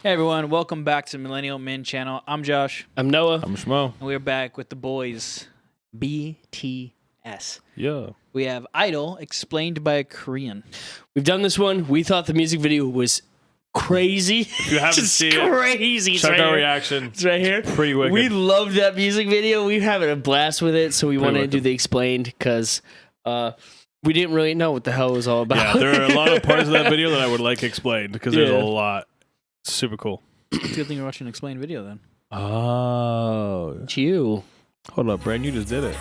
Hey everyone, welcome back to Millennial Men Channel. I'm Josh. I'm Noah. I'm Shmo. And we're back with the boys, BTS. Yeah. We have Idol explained by a Korean. We've done this one. We thought the music video was crazy. If you haven't Just seen it, crazy. It's check right our here. reaction. It's right here. Pretty wicked. We loved that music video. We were having a blast with it, so we wanted to do wicked. the explained because we didn't really know what the hell it was all about. Yeah, there are a lot of parts of that video that I would like explained because there's a lot. Super cool. It's a good thing you're watching an explained video then. Oh. It's you. Hold up, Brand. You just did it.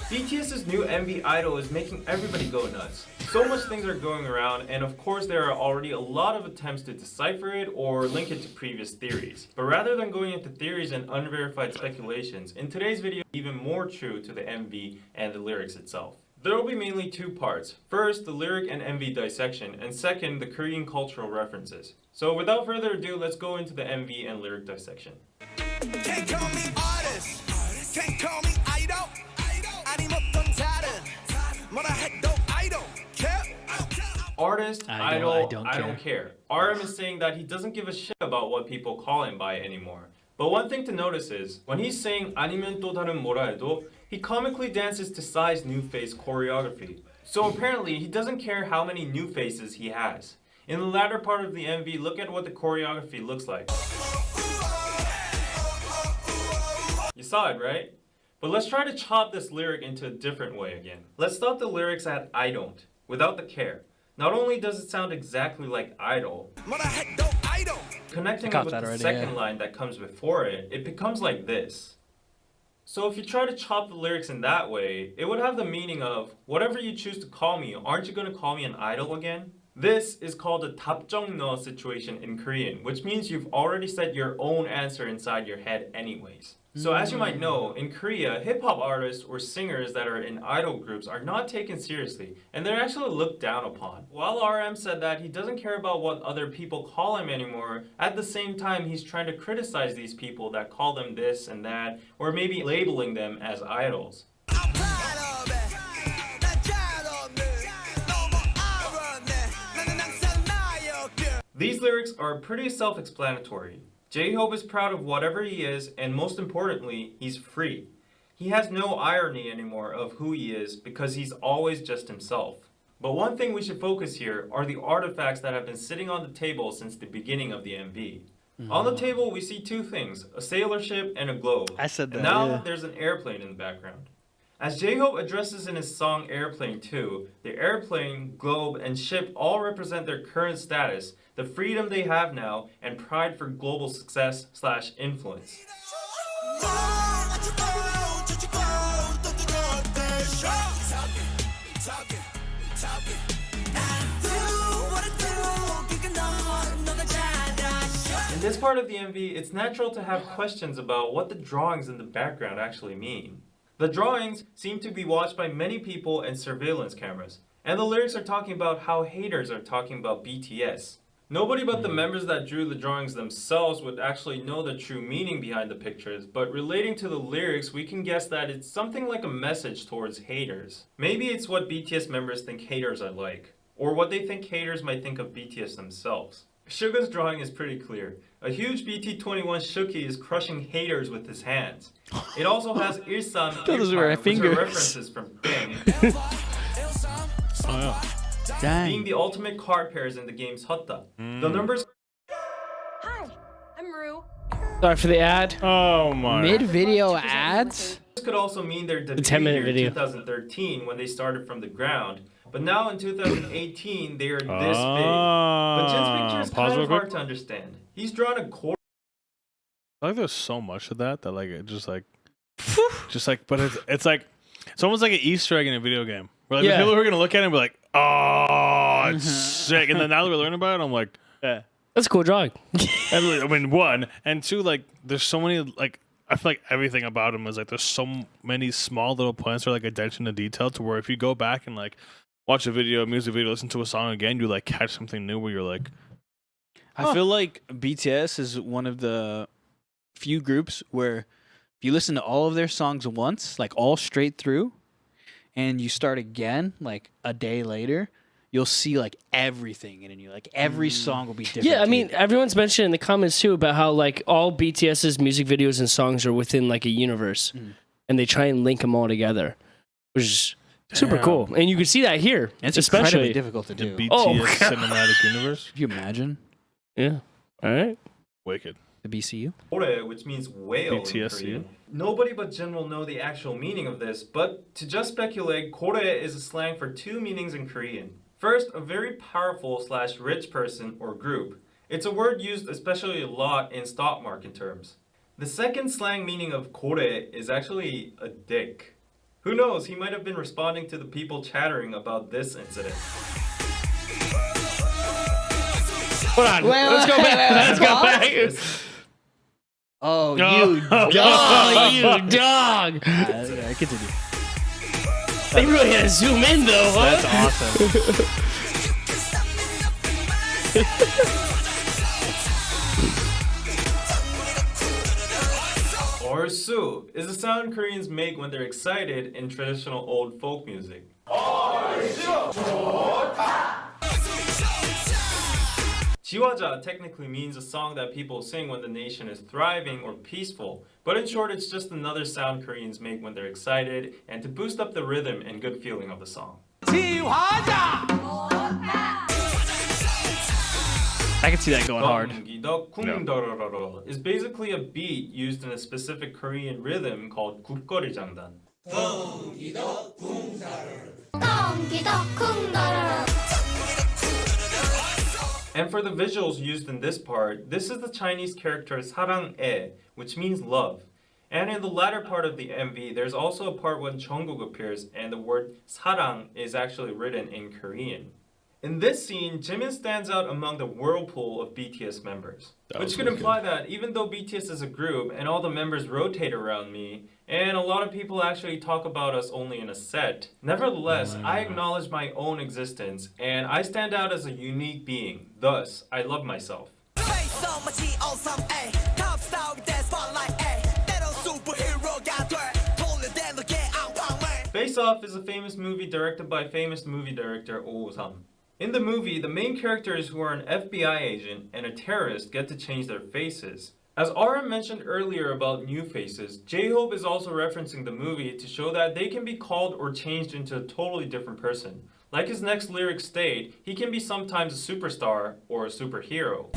BTS's new MV Idol is making everybody go nuts. So much things are going around, and of course there are already a lot of attempts to decipher it or link it to previous theories. But rather than going into theories and unverified speculations, in today's video even more true to the MV and the lyrics itself. There will be mainly two parts. First, the lyric and MV dissection, and second, the Korean cultural references. So without further ado, let's go into the MV and lyric dissection. Can't call me artist, can't call me idol. 아님 어떤 다른 뭐라 해도 idol. Artist, I idol, don't I don't care. RM is saying that he doesn't give a shit about what people call him by anymore. But one thing to notice is, when he's saying 아니면 또 다른 뭐라 해도, he comically dances to Psy's new face choreography. So apparently, he doesn't care how many new faces he has. In the latter part of the MV, look at what the choreography looks like. You saw it, right? But let's try to chop this lyric into a different way again. Let's stop the lyrics at I don't, without the care. Not only does it sound exactly like idol, 뭐라 해도 idol. connecting I it caught with that the already, second yeah. line that comes before it, it becomes like this. So if you try to chop the lyrics in that way, it would have the meaning of, whatever you choose to call me, aren't you going to call me an idol again? This is called a 답정너 situation in Korean, which means you've already said your own answer inside your head anyways. So as you might know, in Korea, hip-hop artists or singers that are in idol groups are not taken seriously, and they're actually looked down upon. While RM said that he doesn't care about what other people call him anymore, at the same time he's trying to criticize these people that call them this and that, or maybe labeling them as idols. I'm proud of it. 난 잘 없네. 너무 알았네. 나는 항상 나였길. These lyrics are pretty self-explanatory. J-Hope is proud of whatever he is, and most importantly, he's free. He has no irony anymore of who he is because he's always just himself. But one thing we should focus here are the artifacts that have been sitting on the table since the beginning of the MV. On the table, we see two things, a sailor ship and a globe. I said that, And now yeah. there's an airplane in the background. As J-Hope addresses in his song Airplane 2, the airplane, globe, and ship all represent their current status, the freedom they have now, and pride for global success/influence. In this part of the MV, it's natural to have questions about what the drawings in the background actually mean. The drawings seem to be watched by many people and surveillance cameras, and the lyrics are talking about how haters are talking about BTS. Nobody but the members that drew the drawings themselves would actually know the true meaning behind the pictures, but relating to the lyrics, we can guess that it's something like a message towards haters. Maybe it's what BTS members think haters are like, or what they think haters might think of BTS themselves. Suga's drawing is pretty clear. A huge BT21 Shuki is crushing haters with his hands. It also has Ilsan, Those are our which are fingers. references from Bang, Oh, yeah. being Dang. the ultimate card pairs in the game's Hotta. The numbers Hi, I'm Rue. Sorry for the ad. Oh, my. Mid-video ads? could also mean their debut 10-minute year in video. 2013 when they started from the ground. But now in 2018, they are this big. But Jin's picture is Pause kind real of hard quick. to understand. He's drawn a core. I like there's so much of that like it just like, but it's like it's almost like an Easter egg in a video game. Where like Yeah. the people who are gonna look at it and be like, oh, it's sick, and then now that we learn about it, I'm like, Yeah. That's a cool drawing. I mean, one and two, like there's so many like I feel like everything about him is like there's so many small little points or like attention to detail to where if you go back and like watch a video, a music video, listen to a song again, you like catch something new where you're like, I feel like BTS is one of the few groups where if you listen to all of their songs once, like all straight through, and you start again like a day later, you'll see like everything in you. Like every song will be different. Yeah, I to mean, you. everyone's mentioned in the comments too about how like all BTS's music videos and songs are within like a universe, and they try and link them all together, which is super cool. And you can see that here, it's especially incredibly difficult to do. BTS Oh, God. cinematic universe. Could you imagine Yeah. All right. Wicked. the BCU? Kore, which means whale in BTS, Korean. Nobody but Jin will know the actual meaning of this, but to just speculate, Kore is a slang for two meanings in Korean. First, a very powerful / rich person or group. It's a word used especially a lot in stock market terms. The second slang meaning of Kore is actually a dick. Who knows, he might have been responding to the people chattering about this incident. Hold on. Let's go back. Let's go back. Oh, No. you Oh, you dog. continue. They really had to zoom in though, huh? That's awesome. Orsu is a sound Koreans make when they're excited in traditional old folk music. Jiwaja technically means a song that people sing when the nation is thriving or peaceful, but in short it's just another sound Koreans make when they're excited and to boost up the rhythm and good feeling of the song. I can see that going hard. 쿵더러러러 is basically a beat used in a specific Korean rhythm called 국거리장단. And for the visuals used in this part, this is the Chinese character 사랑해, which means love. And in the latter part of the MV, there's also a part when Jungkook appears and the word 사랑 is actually written in Korean. In this scene, Jimin stands out among the whirlpool of BTS members. Which could imply that even though BTS is a group and all the members rotate around me, and a lot of people actually talk about us only in a set, nevertheless, I acknowledge my own existence and I stand out as a unique being. Thus, I love myself. Face Off is a famous movie directed by famous movie director Oh Sam. In the movie, the main characters who are an FBI agent and a terrorist get to change their faces. As RM mentioned earlier about new faces, J-Hope is also referencing the movie to show that they can be called or changed into a totally different person. Like his next lyrics state, he can be sometimes a superstar or a superhero.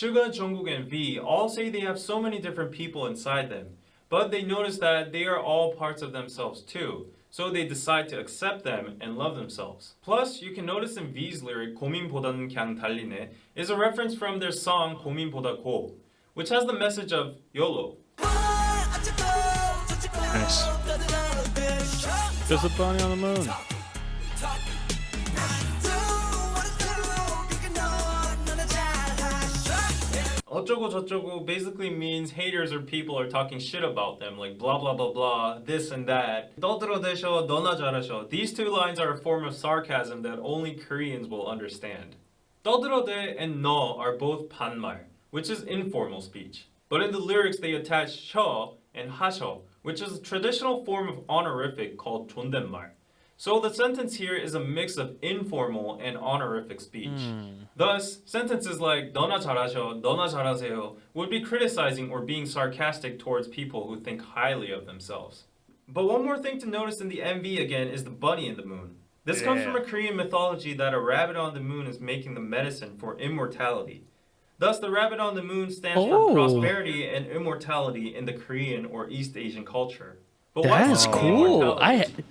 Suga, Jungkook, and V all say they have so many different people inside them, but they notice that they are all parts of themselves too, so they decide to accept them and love themselves. Plus, you can notice in V's lyric 고민보다는 그냥 달리네 is a reference from their song 고민보다 고, which has the message of YOLO. Nice. There's a bunny on the moon. 어쩌고 저쩌고 basically means haters or people are talking shit about them, like blah blah blah blah, this and that. 떠들어대셔, 너나 잘하셔. These two lines are a form of sarcasm that only Koreans will understand. 떠들어대 and 너 are both 반말, which is informal speech. But in the lyrics they attach 셔 and 하셔, which is a traditional form of honorific called 존댓말. So the sentence here is a mix of informal and honorific speech. Thus, sentences like 너나 잘하셔, 너나 잘하세요 would be criticizing or being sarcastic towards people who think highly of themselves. But one more thing to notice in the MV again is the bunny in the moon. This comes from a Korean mythology that a rabbit on the moon is making the medicine for immortality. Thus, the rabbit on the moon stands for prosperity and immortality in the Korean or East Asian culture. But why That's is it cool. immortality?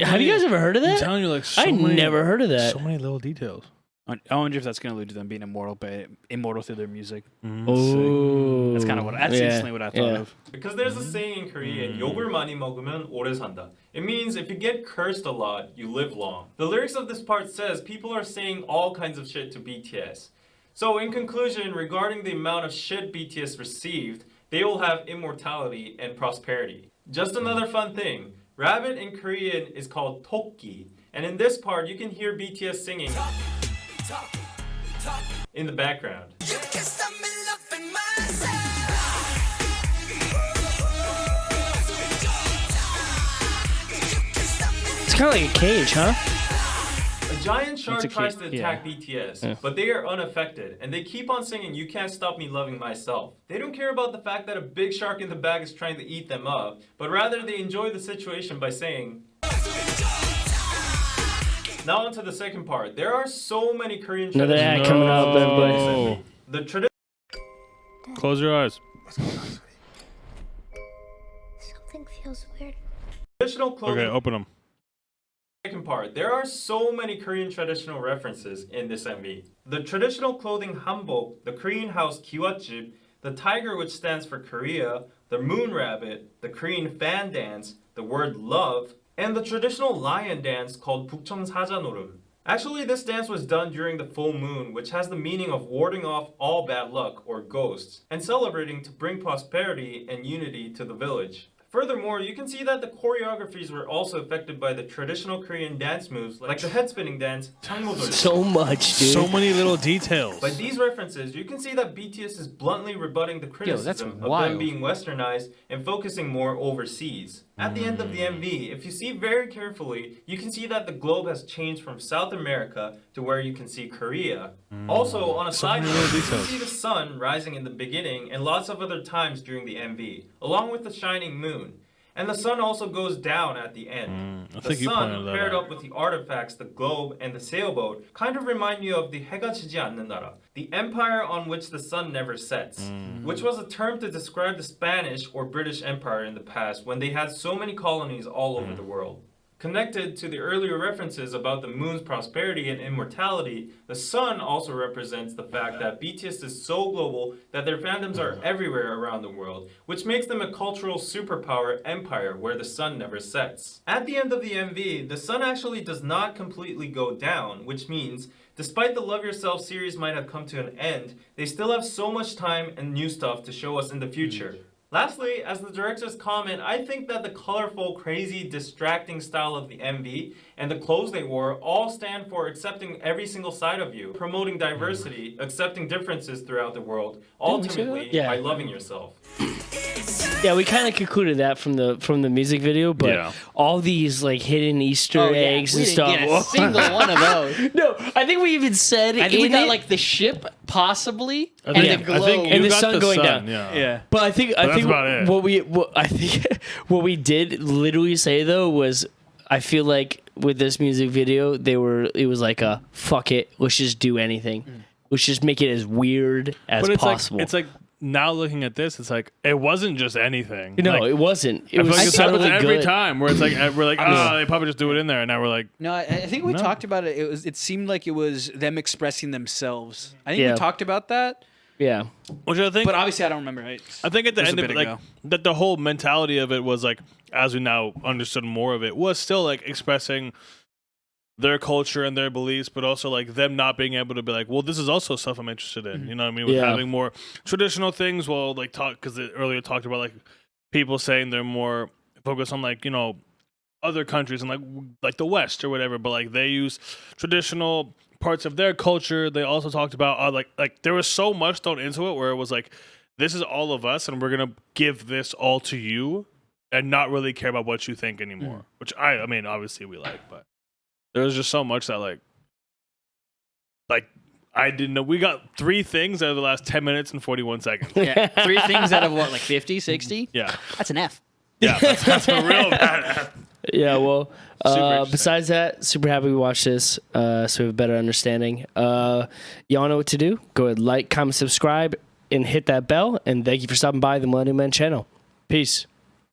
Have you guys ever heard of I'm that? telling you, like, I never heard of that. So many little details. I wonder if that's going to allude to them being immortal, but immortal through their music. Oh, That's kind of what. That's instantly what I thought of. Because there's a saying in Korean, 욕을 많이 먹으면 오래 산다. It means if you get cursed a lot, you live long. The lyrics of this part says people are saying all kinds of shit to BTS. So in conclusion, regarding the amount of shit BTS received, they will have immortality and prosperity. Just another fun thing, rabbit in Korean is called tokki, and in this part you can hear BTS singing in the background. You can stop me loving myself. It's kind of like a cage, huh? A giant shark a tries key- to attack BTS, but they are unaffected, and they keep on singing "You Can't Stop Me Loving Myself." They don't care about the fact that a big shark in the back is trying to eat them up, but rather they enjoy the situation by saying. Now onto the second part. There are so many Korean Another ad traditional coming up, everybody. Oh. The traditional Close your eyes. Something feels weird. clothing. Okay, open them. Second part. There are so many Korean traditional references in this MV. The traditional clothing hanbok, the Korean house kiwatjip, the tiger which stands for Korea, the moon rabbit, the Korean fan dance, the word love, and the traditional lion dance called 북청 사자노름. Actually, this dance was done during the full moon, which has the meaning of warding off all bad luck or ghosts, and celebrating to bring prosperity and unity to the village. Furthermore, you can see that the choreographies were also affected by the traditional Korean dance moves like the head spinning dance, 장모돌. So much, dude. So many little details. By these references, you can see that BTS is bluntly rebutting the criticism of them wild. being westernized and focusing more overseas. At the end of the MV, if you see very carefully, you can see that the globe has changed from South America to where you can see Korea. Also, on a side many note, little you can details. see the sun rising in the beginning and lots of other times during the MV, along with the shining moon. And the sun also goes down at the end. I The think you sun, pointed that paired out. up with the artifacts, the globe, and the sailboat, kind of remind you of the 해가 지지 않는 나라, the empire on which the sun never sets, which was a term to describe the Spanish or British Empire in the past when they had so many colonies all over the world. Connected to the earlier references about the moon's prosperity and immortality, the sun also represents the fact that BTS is so global that their fandoms are everywhere around the world, which makes them a cultural superpower empire where the sun never sets. At the end of the MV, the sun actually does not completely go down, which means despite the Love Yourself series might have come to an end, they still have so much time and new stuff to show us in the future. Lastly, as the director's comment, I think that the colorful, crazy, distracting style of the MV and the clothes they wore all stand for accepting every single side of you, promoting diversity, accepting differences throughout the world, ultimately Yeah. by loving yourself. Yeah, we kind of concluded that from the music video, but Yeah. all these like hidden Easter eggs we and didn't stuff. get a single one of those. No, I think we even said I think we in got it, like the ship, possibly, I and think, the I globe. think And you the got sun the going sun, down. Yeah. But I think that's about it. what we did literally say though was I feel like with this music video it was like a fuck it, let's just do anything. Let's just make it as weird as But it's possible. like it's like now looking at this, it's like it wasn't just anything. no, Like, it wasn't. It I feel was like this happens subtly every good. time where it's like we're like, oh, they probably just do it in there, and now we're like, No, I think we No. talked about it. It seemed like it was them expressing themselves. I think Yeah. we talked about that, Yeah. which I think. but obviously I don't remember. Right? I think at the It was end a of it, bit like ago. that, the whole mentality of it was like, as we now understood more of it, was still like expressing their culture and their beliefs, but also like them not being able to be like, well, this is also stuff I'm interested in. You know what I mean? With Yeah. having more traditional things, well, like talk because it earlier talked about like people saying they're more focused on like other countries and like the West or whatever, but like they use traditional parts of their culture. They also talked about like there was so much thrown into it where it was like, this is all of us, and we're gonna give this all to you, and not really care about what you think anymore. Which I mean, obviously we like, but there was just so much that like I didn't know. We got 3 things out of the last 10 minutes and 41 seconds. Yeah, 3 things out of what, like 50, 60? Yeah, That's an F. yeah, that's a real bad. Yeah, well, interesting. besides that, super happy we watched this, so we have a better understanding. Y'all know what to do. Go ahead, like, comment, subscribe, and hit that bell. And thank you for stopping by the Millennium Man channel. Peace.